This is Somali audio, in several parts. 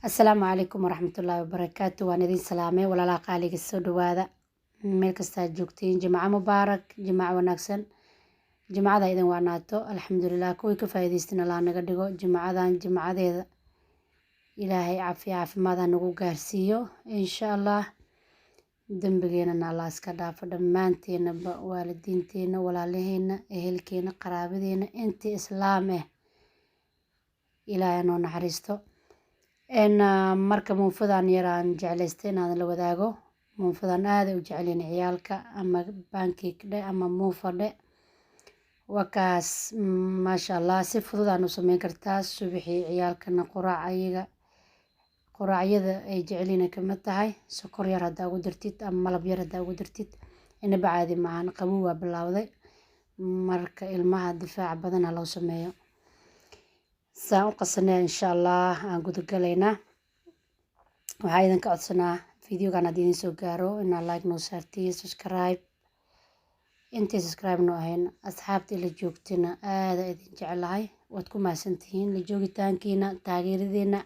Asalaamu calaykum waraxmatullaahi wabarakaatu. Waan idin salaamay walaalaha qaaliga soo dhawaada meel kasta aad joogtiin. Jimco mubaarak, jimco wanaagsan. Jimcada idin waanaato alxamdulilah. Kuwii ka faa'iidaystina Allah naga dhigo. Jimcadan jimcadeeda ilaahay caafimaad ha nagu gaarsiiyo insha Allah. Dembigeenana Allah iska dhaafo dhammaanteenaba, waalidiinteena, walaalaheena, ehelkeena, qaraabadeena, intii islaam ilaahay noo naxariisto. Marka muunfadan yaraan jeclaystay inaan la wadaago. Muunfadan aad u jecelin ciyaalka, ama pancake dhe ama muufa dhe. Wakaas maasha Allah si fudud aan u sameyn kartaa. Subaxii ciyaalkana quraacyada ay jecelina kama tahay. Sokor yar haddaa ugu dartid ama malab yar haddaa ugu dartid inaba caadi maahan. Qabow waa bilowday, marka ilmaha difaac badan loo sameeyo. Saan u qasanay insha Allah aan gudagalaynaa. Waxaa idinka codsanaa videogan haddii idin soo gaaro inaad like noo saartiin, subscribe. Intii subscribe noo ahayn asxaabta ila joogtina aad idin jecelahay. Waad ku mahadsantihiin la joogitaankiina, taageeradiina.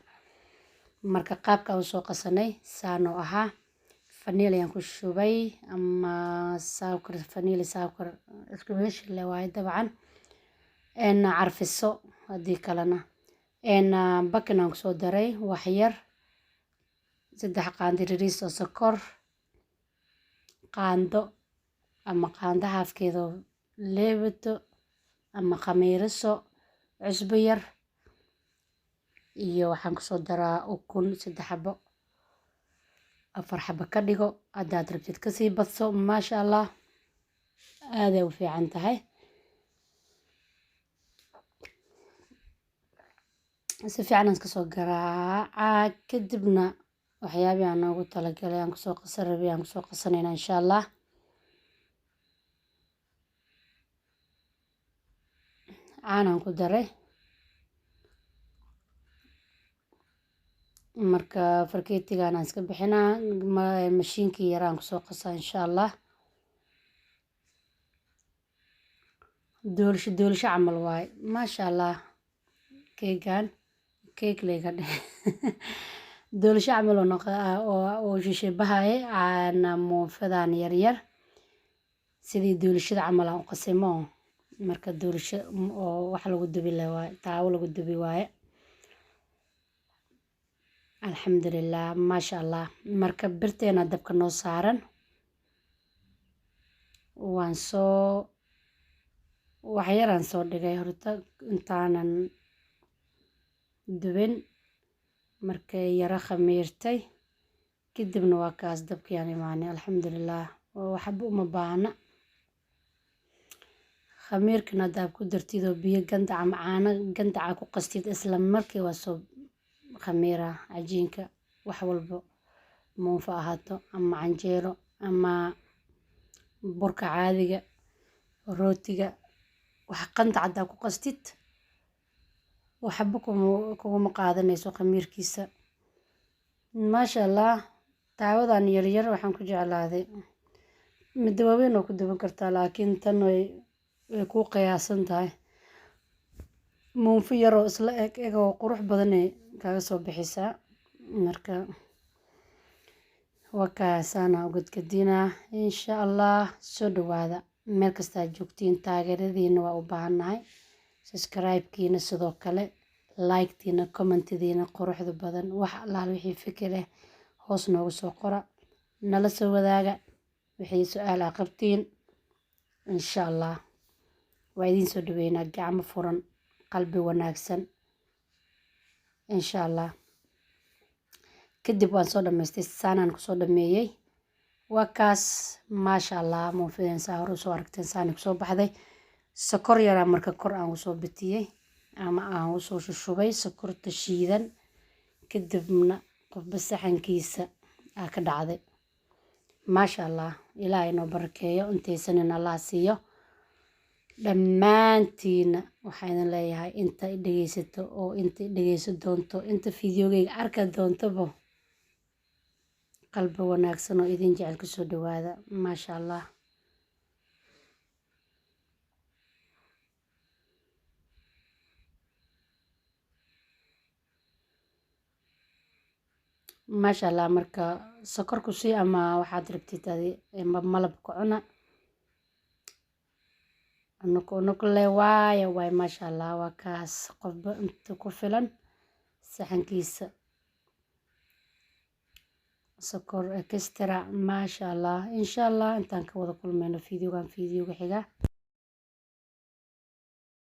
Marka qaabka u soo qasanay saano ahaa. Vanilla ayaan ku shubay ama sour vanilla sour isku meesha le waaye dabcan. Carfiso haddii kalena bakin aan kusoo daray wax yar 3 qaando yariis oo sokor, qaando ama qaando haafkeedo leebato ama khamiiriso, cusbo yar, iyo waxaan kusoo daraa ukun 3 xabo 4 xabo ka dhigo. Haddaad rabtid kasii badso maasha Allah aad ay u fiican tahay. Si fiican aan kasoo garaaca kadibna waxyaabii aan ugu talagalay aan kusoo qasan rabay aan kusoo qasanayna insha Allah. Caanaan ku daray, marka farkeetigaan aan iska bixinaa mashiinkii yaraan kusoo qasaa insha Allah. doolasho camal waaye maasha Allah. Keegan keeg layga dheh doolasho camal oo shisheebahay aan muunfadan yar sidii doolashada camal aan u qasimo. Marka doolasho oo wax lagu dubi la waaye, taawo lagu dubi waaye. Alxamdulilah maasha Allah. Marka birteena dabka noo saaran waan soo wax yaraan soo dhigay horta intaanan dubin. Markay yara khamiirtay kadibna waa kaas dabkii aan imaanay alxamdulilah. Waxba uma baahna khamiirkana haddaad ku dartid oo biyo gandac ama caano gandaca ku qastid isla markii waa soo khamiira cajiinka. Wax walbo muunfa ahaato ama canjeero ama burka caadiga rootiga, wax qandac haddaa ku qastid waxba kuma qaadanayso khamiirkiisa maasha Allah. Taawadan yar waxaan ku jeclaaday midda waaweyn oo ku duban kartaa, laakiin tan way ku qiyaasan tahay. Muunfa yaroo isla eg oo qurux badan kaga soo bixisaa. Marka wakaasana u gadgadinaa insha Allah. soo dhawaada meel kasta aad joogtiin. Taageeradiina waa u baahannahay. Subscribe-kiina sidoo kale, like-tiina, comment-diina quruxda badan. wax Allah wixii fikir hoos noogu soo qora, nala soo wadaaga wixii su'aal aad qabtiin insha Allah. waa idin soo dhaweynaa gacmo furan, qalbi wanaagsan insha Allah. kadib waan soo dhamaystay saanaan kusoo dhameeyay. waa kaas maasha Allah. muunfadeen saa hore usoo aragteen saani kusoo baxday. sokor yaraa marka kor aan usoo bitiyey ama aan usoo shushubay sokorta shiidan. kadibna qofba saxankiisa aa ka dhacday maasha Allah. ilaahay noo barakeeyo, intaysanin Allah siiyo dhammaantiina. waxaan idin leeyahay inta dhegeysato oo inta dhegeysan doonto, inta fideogayga arki doontaba, qalbi wanaagsan oo idin jecel ku soo dhawaada maasha Allah. maasha allah. marka sokor ku sii ama waxaad rabtid adi malab ku cuna nukle waay maasha allah. waa kaas qofba inta ku filan saxankiisa sokor extra maasha allah. insha allah intaan ka wada kulmayno fiidiyowgan fiidiyowga xiga.